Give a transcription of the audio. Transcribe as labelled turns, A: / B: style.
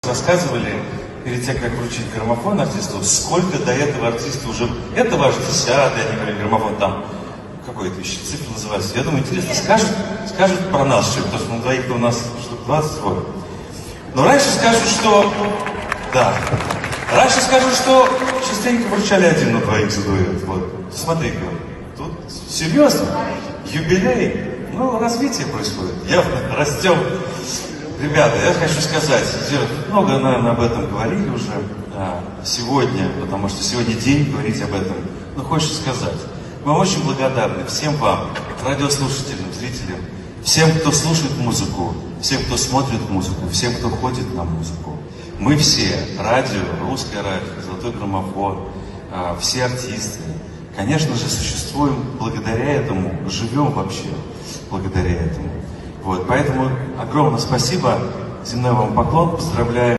A: Рассказывали перед тем, как вручить граммофон артисту, сколько до этого артиста уже... Это ваш 10-й, они говорили, граммофон там, какой-то еще цифра называется. Я думаю, интересно, скажут про нас что-то, потому что на двоих-то у нас штук 20 вот. Но раньше скажут, что... Да. Раньше скажут, что частенько вручали один на двоих за дуэт. Вот. Смотри-ка, тут серьезно, юбилей. Ну, развитие происходит. Явно растем. Ребята, я хочу сказать, много, наверное, об этом говорили уже сегодня, потому что сегодня день говорить об этом. Но хочется сказать, мы очень благодарны всем вам, радиослушателям, зрителям, всем, кто слушает музыку, всем, кто смотрит музыку, всем, кто ходит на музыку. Мы все, радио, русское радио, золотой граммофон, все артисты, конечно же, существуем благодаря этому, живем вообще благодаря этому. Вот, поэтому огромное спасибо, земной вам поклон, поздравляю.